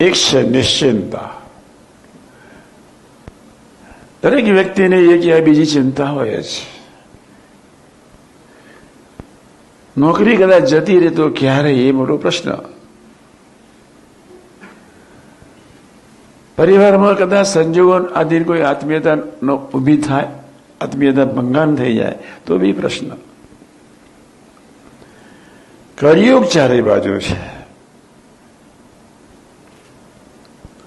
એક છે નિશ્ચિંતા. દરેક વ્યક્તિને એક યા બીજી ચિંતા હોય છે. નોકરી કદાચ જતી રહે તો ક્યારે, એ મોટો પ્રશ્ન. પરિવારમાં કદાચ સંજોગો આધીન કોઈ આત્મીયતા ઊભી થાય, આત્મીયતા ભંગાણ થઈ જાય તો બી પ્રશ્ન. કળિયુગ ચારે બાજુ છે.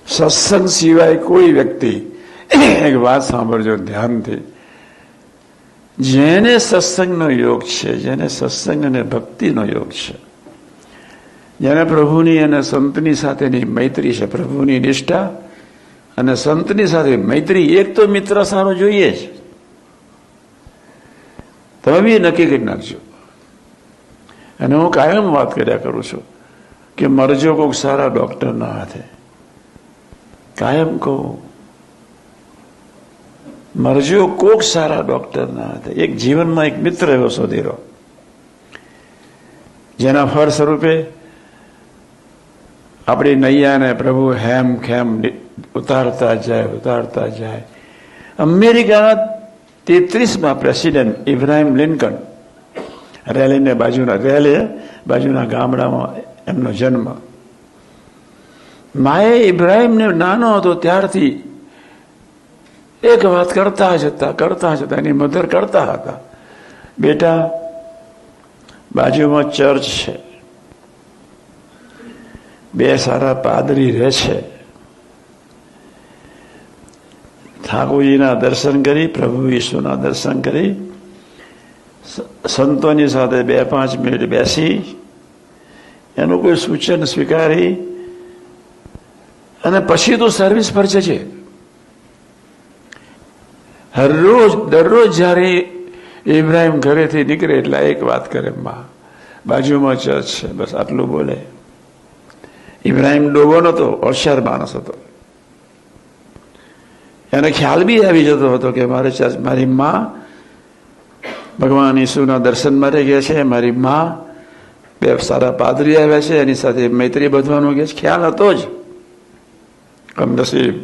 સત્સંગ સિવાય કોઈ વ્યક્તિ, એક વાત સાંભળજો ધ્યાનથી, જેને સત્સંગનો યોગ છે, જેને સત્સંગ અને ભક્તિનો યોગ છે, જેને પ્રભુની અને સંતની સાથેની મૈત્રી છે, પ્રભુની નિષ્ઠા અને સંતની સાથે મૈત્રી, એક તો મિત્ર સારો જોઈએ જ. તમે બી નક્કી કરી નાખજો. અને હું કાયમ વાત કર્યા કરું છું કે મરજો કોઈક સારા ડોક્ટરના હાથે. કાયમ કહું, મરજો કોક સારા ડોક્ટરના હાથે. એક જીવનમાં એક મિત્ર એવો શોધી રહો, જેના ફળ સ્વરૂપે આપણી નૈયાને પ્રભુ હેમ ખેમ ઉતારતા જાય. અમેરિકાના 33મા પ્રેસિડેન્ટ ઇબ્રાહિમ લિંકન, બાજુના ગામડામાં એમનો જન્મ. માએ ઇબ્રાહિમને નાનો હતો ત્યારથી એક વાત કરતા જ હતા. એની મધર કરતા હતા, બેટા બાજુમાં ચર્ચ છે, 2 સારા પાદરી રહે છે, ઠાકોરજીના દર્શન કરી, પ્રભુ ઈસુના દર્શન કરી, સંતોની સાથે 2-5 મિનિટ બેસી, એનું કોઈ સૂચન સ્વીકારી, અને પછી તો સર્વિસ પર જજે. દરરોજ જ્યારે ઇબ્રાહિમ ઘરેથી નીકળે એટલે એક વાત કરે, માં બાજુમાં ચર્ચ છે, બસ આટલું બોલે. ઇબ્રાહિમ ડોબો નતો, હોશિયાર માણસ હતો. એને ખ્યાલ બી આવી જતો હતો કે મારે ચર્ચ, મારી માં ભગવાન ઈસુના દર્શન માટે ગયા છે, મારી માં 2 સારા પાદરી આવ્યા છે, એની સાથે મૈત્રી બધવાનું કે ખ્યાલ હતો જ. કમનસીબ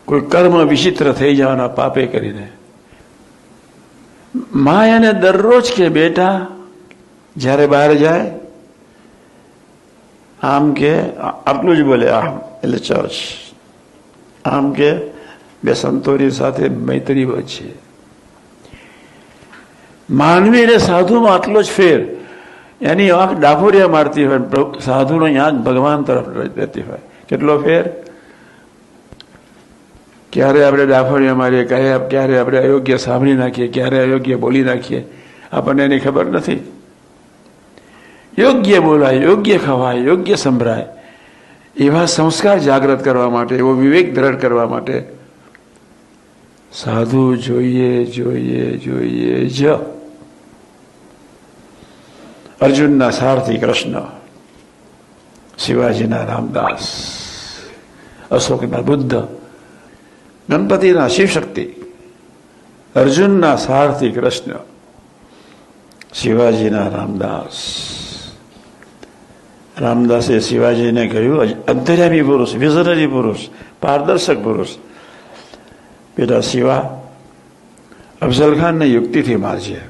કોઈ કર્મ વિચિત્ર થઈ જવાના પાપે કરીને માં એને દરરોજ કે બેટા જ્યારે બહાર જાય આમ કે, આટલું જ બોલે, આમ એટલે ચર્ચ, આમ કે 2 સંતોની સાથે મૈત્રી વચ્ચે. માનવી અને સાધુમાં આટલો જ ફેર. એની આંખ ડાફોરિયા મારતી હોય, સાધુનો આંખ ભગવાન તરફ રહેતી હોય. કેટલો ફેર! ક્યારે આપણે ડાફોરિયા મારીએ, ક્યારે આપણે અયોગ્ય સાંભળી નાખીએ, ક્યારે અયોગ્ય બોલી નાખીએ, આપણને એની ખબર નથી. યોગ્ય બોલાય, યોગ્ય ખવાય, યોગ્ય સંભળાય, એવા સંસ્કાર જાગૃત કરવા માટે, એવો વિવેક દ્રઢ કરવા માટે સાધુ જોઈએ જ. અર્જુનના સારથી કૃષ્ણ, શિવાજીના રામદાસ, અશોકના બુદ્ધ, ગણપતિના શિવશક્તિ. અર્જુનના સારથી કૃષ્ણ, શિવાજીના રામદાસ. રામદાસે શિવાજીને કહ્યું, અંતર્યામી પુરુષ, વિઝનરી પુરુષ, પારદર્શક પુરુષ, બેટા શિવા, અફઝલ ખાનને યુક્તિથી મારજે.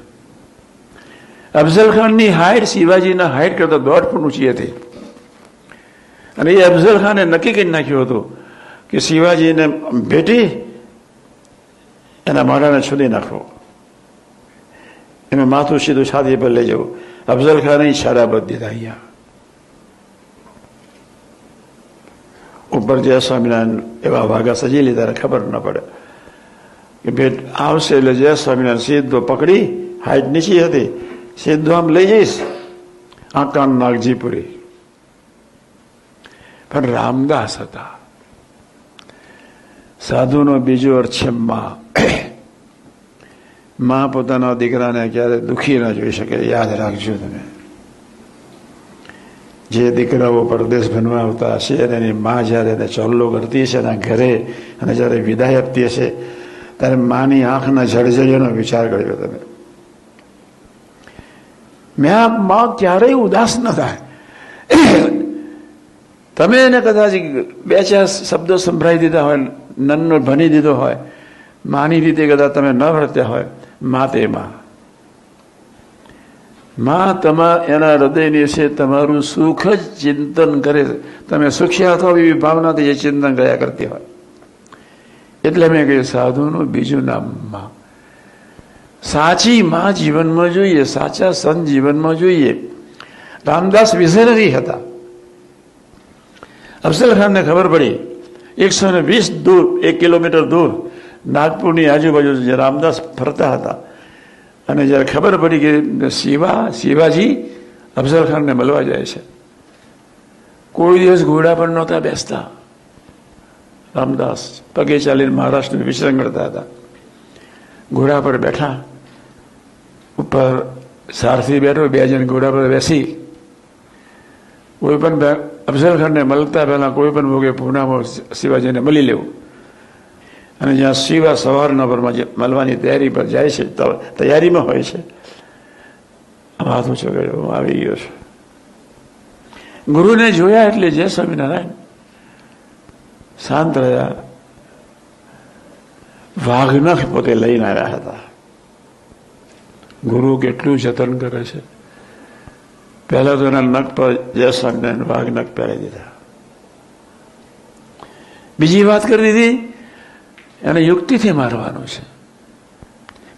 અફઝલ ખાનની હાઈટ શિવાજીના હાઈટ કરતા 1.5 ફૂટ ઊંચી હતી. અને એ અફઝલ ખાને નક્કી કરી નાખ્યું હતું કે શિવાજીને ભેટી એના માળાને છોડી નાખવો, એમાં માથું સીધું છાતી પર લઈ જવું. અફઝલ ખાને ઈશારા બધ દીધા. અહીંયા ઉપર જય સ્વામિનારાયણ એવા વાઘા સજી લીધા, ખબર ન પડે કે ભેટ આવશે એટલે જય સ્વામિનારાયણ સીધો પકડી, હાઈટ નીચી હતી, સીધો આમ લઈ જઈશ, આકાન નાગજીપુરી. પણ રામદાસ હતા. સાધુનો બીજો અર્થ છે માં. માં પોતાના દીકરાને ક્યારે દુઃખી ના જોઈ શકે. યાદ રાખજો તમે, જે દીકરાઓ પરદેશ ભણવા આવતા હશે અને એની માં જ્યારે એને ચોલ્લો કરતી હશે એના ઘરે, અને જ્યારે વિદાય આપતી હશે ત્યારે માની આંખના જળજળીઓનો વિચાર કર્યો તમે. માં ક્યારેય ઉદાસ ન થાય. તમે એને કદાચ બે ચાર શબ્દો સંભળાવી દીધા હોય, નન્નો ભણી દીધો હોય, માની રીતે કદાચ તમે ન વર્ત્યા હોય, મા તે માં એના હૃદયની વિશે તમારું સુખ જ ચિંતન કરે. તમે સુખ્યા થો એવી ભાવનાથી એ ચિંતન કર્યા કરતી હોય. એટલે મેં કહ્યું સાધુનું બીજું નામ માં. સાચી માં જીવનમાં જોઈએ, સાચા સંત જીવનમાં જોઈએ. રામદાસ વિઝનરી હતા. અફઝલ ખાનને ખબર પડી 120 દૂર, 1 કિલોમીટર દૂર નાગપુરની આજુબાજુ જે રામદાસ ફરતા હતા, અને જ્યારે ખબર પડી કે શિવાજી અફઝલ ખાનને મળવા જાય છે, કોઈ દિવસ ઘોડા પર નહોતા બેસતા. રામદાસ પગે ચાલીને મહારાષ્ટ્રનું વિચરણ કરતા હતા. ઘોડા પર બેઠા, ઉપર સારથી બેઠો, 2 જણ ઘોડા પર બેસી, કોઈ પણ અફઝલ ખાનને મળતા પહેલા કોઈ પણ ભોગે પૂનામાં શિવાજીને મળી લેવું. અને જ્યાં શિવા સવારના પરમાં મળવાની તૈયારી પર જાય છે, તૈયારીમાં હોય છે, હાથ ઊંચો કર્યો, હું આવી ગયો છું. ગુરુને જોયા એટલે જય સ્વામિનારાયણ, શાંત રહ્યા. વાઘનખ પોતે લઈને આવ્યા હતા. ગુરુ કેટલું જતન કરે છે. પહેલા તો એના નખ પર જય સ્વામિનારાયણ વાઘનખ પહેરાવી દીધા. બીજી વાત કરી દીધી, એને યુક્તિથી મારવાનું છે.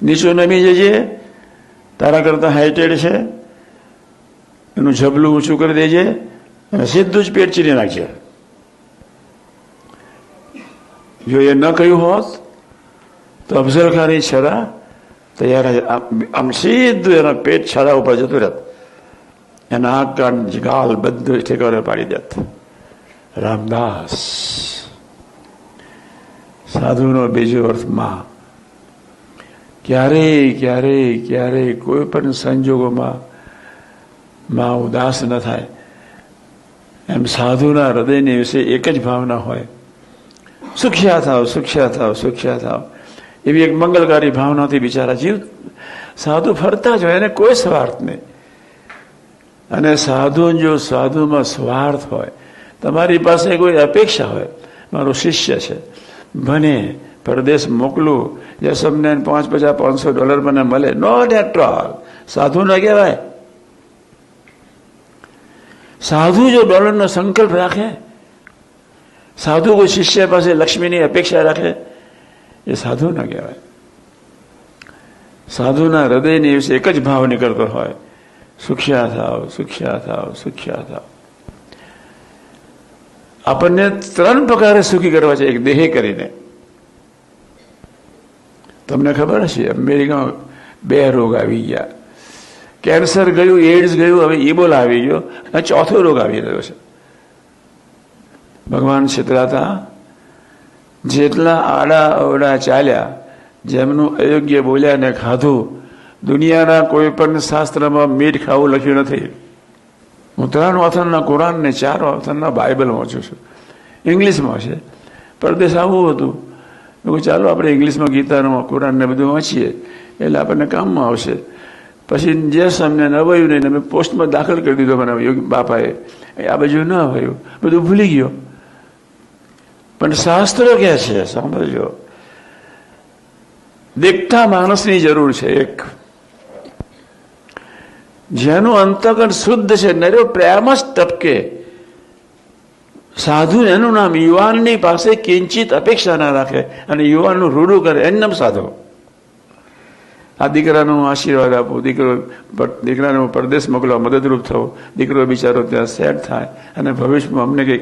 નીચું નમી જજે, તારા કરતા હાઈટેડ છે, એનું જબલું ઊંચું કરી દેજે અને સીધું જ પેટ ચીરી નાખજે. જો એ ન કહ્યું હોત તો અફઝલ ખાની છરા તૈયાર, આમ સીધું એના પેટ છરા ઉપર જતું રહેત, એના આંખ કાન ગાલ બધું ઠેકાણે પાડી દેત. રામદાસ. સાધુનો બીજો અર્થ માં. ક્યારેય ક્યારેય ક્યારેય કોઈ પણ સંજોગોમાં માં ઉદાસ ન થાય. એમ સાધુના હૃદયની વિશે એક જ ભાવના હોય, સુખ્યા થાવ, સુખ્યા થાવ, સુખ્યા થાવ. એવી એક મંગલકારી ભાવનાથી બિચારા જીવ સાધુ ફરતા જ હોય, એને કોઈ સ્વાર્થ નહીં. અને જો સાધુમાં સ્વાર્થ હોય, તમારી પાસે કોઈ અપેક્ષા હોય, મારો શિષ્ય છે, ભણે, પરદેશ મોકલું, યશમને $500 મને મળે, નોટ એટ ઓલ. સાધુ ન કહેવાય. સાધુ જો ડોલરનો સંકલ્પ રાખે, સાધુ કોઈ શિષ્ય પાસે લક્ષ્મીની અપેક્ષા રાખે, એ સાધુ ન કહેવાય. સાધુના હૃદયની વિશે એક જ ભાવ નીકળતો હોય, સુખ્યા થાવ, સુખ્યા થાવ, સુખ્યા થાવ. આપણને 3 પ્રકારે સુખી કરવા છે, એક દેહ કરીને. તમને ખબર હશે, અમેરિકામાં 2 રોગ આવી ગયા. કેન્સર ગયું, એડ્સ ગયું, હવે ઇબોલા આવી ગયો, અને 4થો રોગ આવી રહ્યો છે. ભગવાન છેતરાતા જેટલા આડા અવડા ચાલ્યા, જેમનું અયોગ્ય બોલ્યા ને ખાધું, દુનિયાના કોઈ પણ શાસ્ત્રમાં મીઠ ખાવું લખ્યું નથી. હું 3 ઓથરના કુરાન ને 4 ઓથરના બાઇબલ વાંચું છું. ઇંગ્લિશમાં છે. પરદેશ આવવું હતું, ચાલો આપણે ઇંગ્લિશમાં ગીતાનું કુરાન ને બધું વાંચીએ, એટલે આપણને કામમાં આવશે. પછી જે સામને નવાયું નહીં, અમે પોસ્ટમાં દાખલ કરી દીધો મને બાપાએ. આ બાજુ ન આવ્યું, બધું ભૂલી ગયો. પણ શાસ્ત્રો કહે છે, સાંભળજો, દેખતા માણસની જરૂર છે. એક જેનું અંતકરણ શુદ્ધ છે, નર્યો પ્રેમ જ ટપકે. સાધુ એનું નામ. યુવાનની પાસે કિંચિત અપેક્ષા ના રાખે અને યુવાનનું રૂડું કરે, એનું નામ સાધુ. આ દીકરાનો આશીર્વાદ આપો, દીકરાને પરદેશ મોકલવા મદદરૂપ થવો, દીકરો બિચારો ત્યાં સેટ થાય અને ભવિષ્યમાં અમને કંઈક